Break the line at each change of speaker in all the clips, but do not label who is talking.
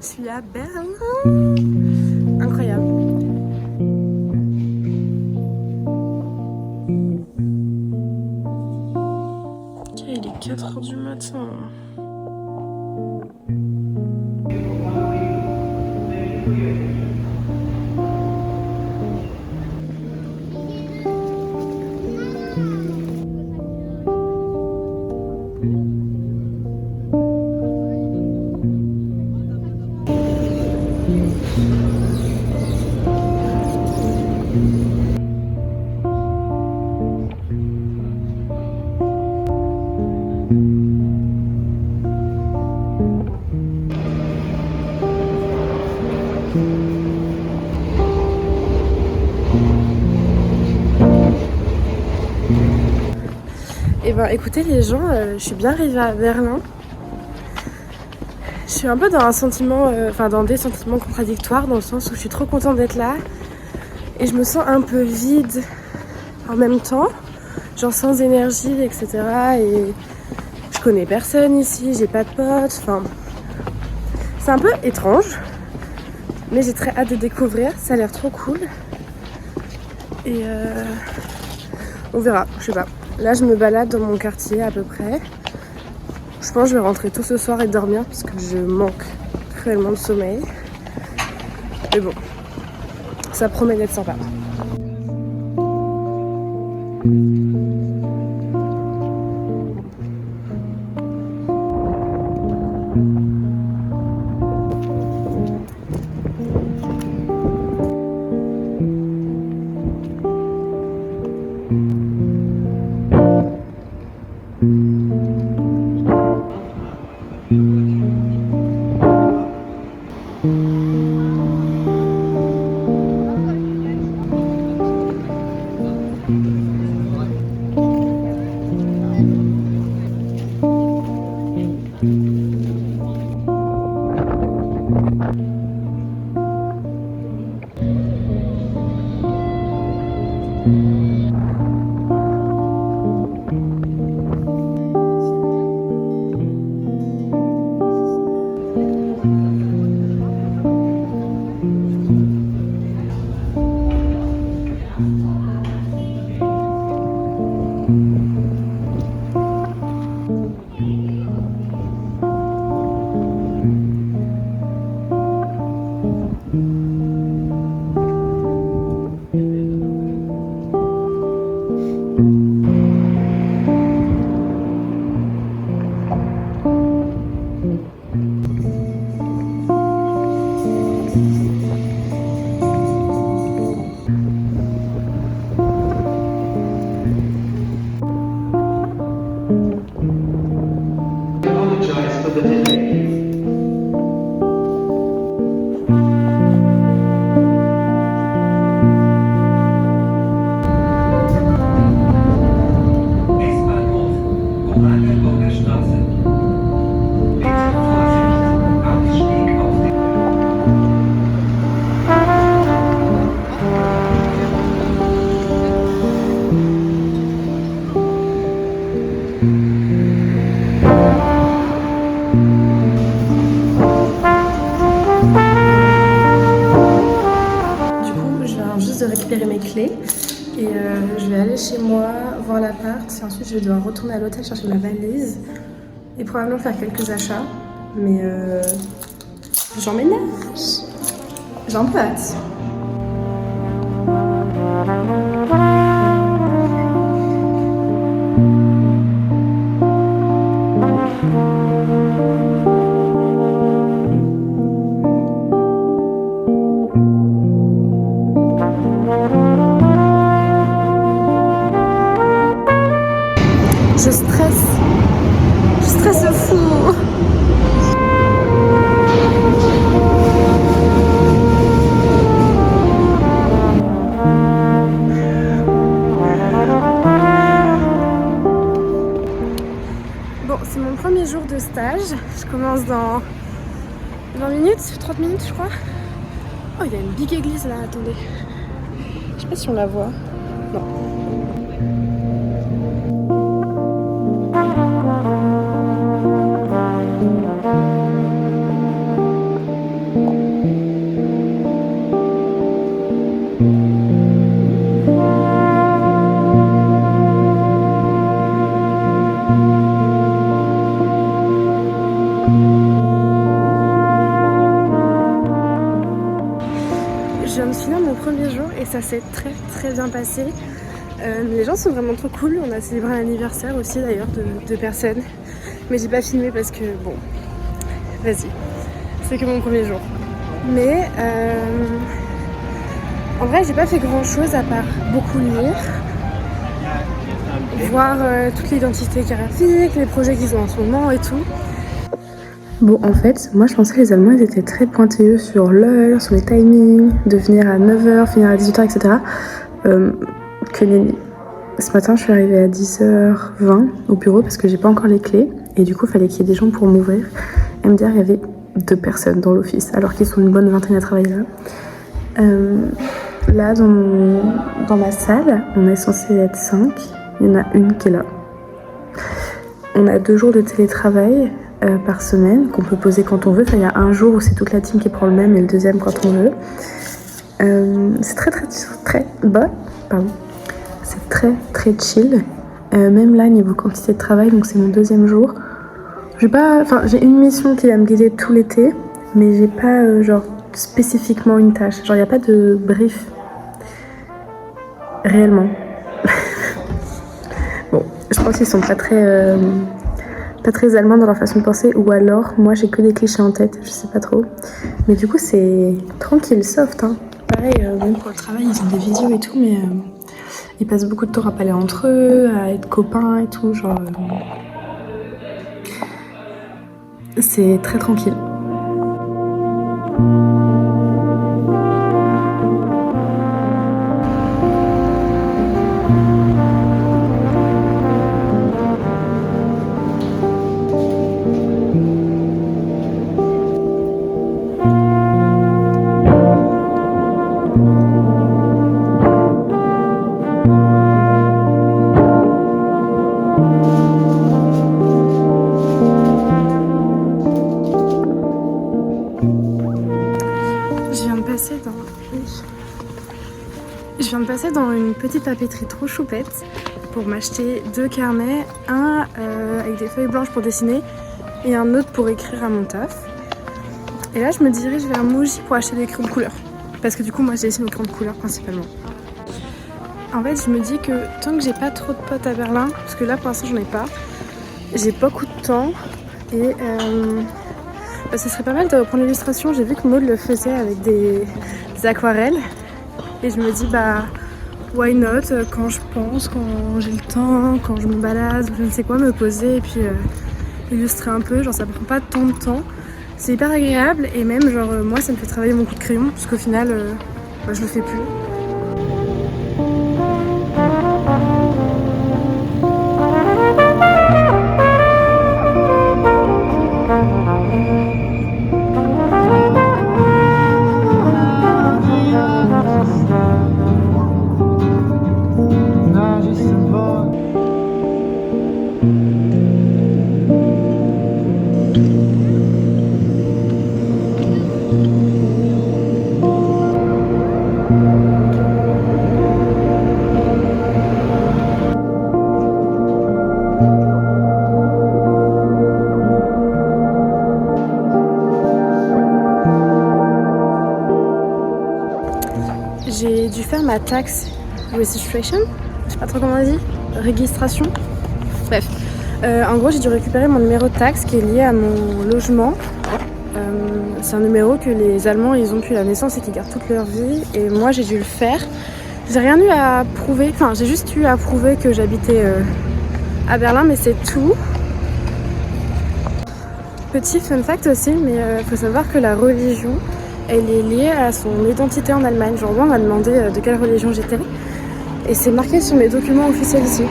Je suis à Berlin. Incroyable. Ok, il est 4 h du matin. Et ben écoutez les gens, je suis bien arrivée à Berlin. Je suis un peu dans un sentiment, dans des sentiments contradictoires, dans le sens où je suis trop contente d'être là et je me sens un peu vide en même temps, genre sans énergie, etc. Et je connais personne ici, j'ai pas de potes, enfin c'est un peu étrange, mais j'ai très hâte de découvrir, ça a l'air trop cool. Et on verra, je sais pas. Là je me balade dans mon quartier à peu près. Je pense que je vais rentrer tôt ce soir et dormir parce que je manque cruellement de sommeil. Mais bon, ça promet d'être sympa. De récupérer mes clés et je vais aller chez moi voir l'appart et ensuite je vais devoir retourner à l'hôtel chercher ma valise et probablement faire quelques achats, mais j'emménage, j'ai un peu hâte. Je stresse fou. Bon, c'est mon premier jour de stage. Je commence dans 20 minutes, 30 minutes je crois. Oh, il y a une big église là, attendez. Je sais pas si on la voit. Non. me souviens de mon premier jour et ça s'est très bien passé. Les gens sont vraiment trop cool. On a célébré un anniversaire aussi d'ailleurs de personnes. Mais j'ai pas filmé parce que bon, vas-y, c'est que mon premier jour. Mais en vrai j'ai pas fait grand chose à part beaucoup lire, voir toute l'identité graphique, les projets qu'ils ont en ce moment et tout. Bon, en fait, moi je pensais que les Allemands ils étaient très pointilleux sur l'heure, sur les timings, de venir à 9h, finir à 18h, etc. Que nenni. Ce matin, je suis arrivée à 10h20 au bureau parce que j'ai pas encore les clés. Et du coup, il fallait qu'il y ait des gens pour m'ouvrir. Et me dire, il y avait 2 personnes dans l'office, alors qu'ils sont une bonne vingtaine à travailler là. Là, dans ma salle, on est censé être 5. Il y en a une qui est là. On a 2 jours de télétravail par semaine qu'on peut poser quand on veut. Enfin, il y a un jour où c'est toute la team qui prend le même et le deuxième quand on veut. C'est très bon. Pardon. C'est très chill. Même là, niveau quantité de travail, donc c'est mon 2e jour. J'ai une mission qui va me guider tout l'été, mais j'ai pas genre spécifiquement une tâche. Genre, il n'y a pas de brief. Réellement. Bon, je pense qu'ils sont pas très allemands dans leur façon de penser, ou alors, moi j'ai que des clichés en tête, je sais pas trop. Mais du coup, c'est tranquille, soft, hein. Pareil, même pour le travail, ils ont des visios et tout, mais ils passent beaucoup de temps à parler entre eux, à être copains et tout, genre... c'est très tranquille. Je viens de passer dans une petite papeterie trop choupette pour m'acheter 2 carnets, un avec des feuilles blanches pour dessiner et un autre pour écrire à mon taf. Et là je me dirige vers Muji pour acheter des crayons de couleur parce que du coup moi je dessine aux crayons de couleur principalement. En fait je me dis que tant que j'ai pas trop de potes à Berlin, parce que là pour l'instant j'en ai pas, j'ai beaucoup de temps et ce serait pas mal de reprendre l'illustration. J'ai vu que Maud le faisait avec des aquarelles. Et je me dis, bah, why not, quand je pense, quand j'ai le temps, quand je me balade, je ne sais quoi, me poser et puis illustrer un peu. Genre, ça prend pas tant de temps. C'est hyper agréable et même, genre, moi, ça me fait travailler mon coup de crayon, parce qu'au final, je le fais plus. J'ai dû faire ma tax registration, je sais pas trop comment on dit, registration. Bref, en gros j'ai dû récupérer mon numéro de taxe qui est lié à mon logement. C'est un numéro que les Allemands ils ont depuis la naissance et qui gardent toute leur vie. Et moi j'ai dû le faire. J'ai rien eu à prouver, enfin j'ai juste eu à prouver que j'habitais à Berlin, mais c'est tout. Petit fun fact aussi, mais faut savoir que la religion elle est liée à son identité en Allemagne. Genre moi on m'a demandé de quelle religion j'étais et c'est marqué sur mes documents officiels ici.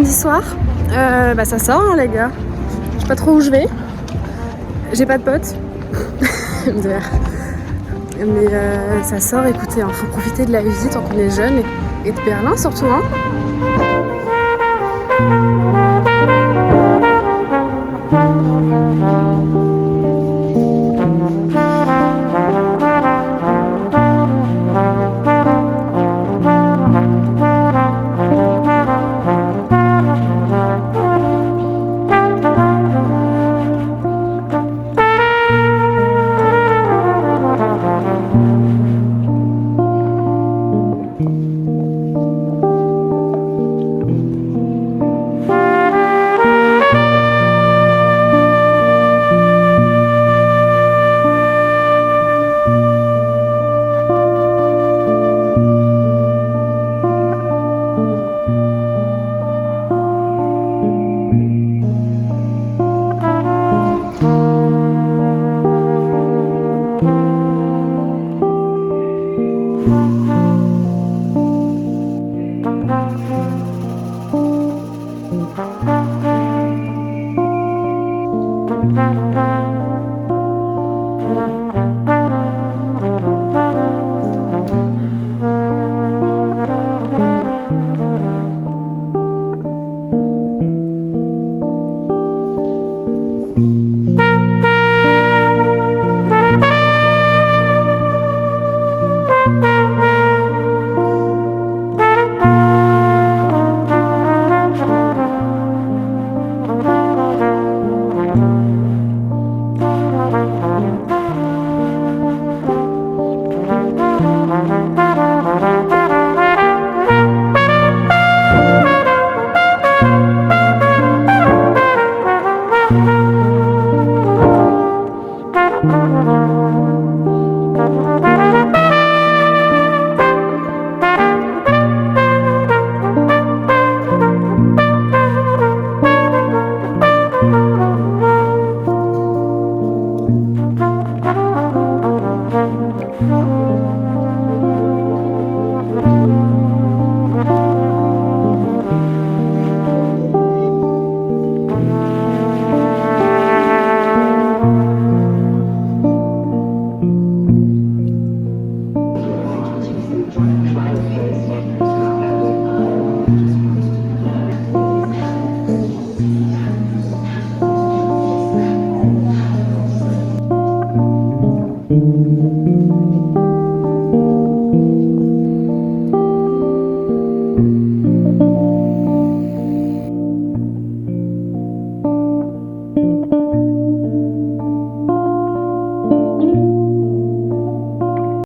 samedi soir. Ça sort hein, les gars. Je sais pas trop où je vais. J'ai pas de potes. Mais ça sort, écoutez, hein, faut profiter de la vie tant qu'on est jeune et de Berlin surtout. Hein.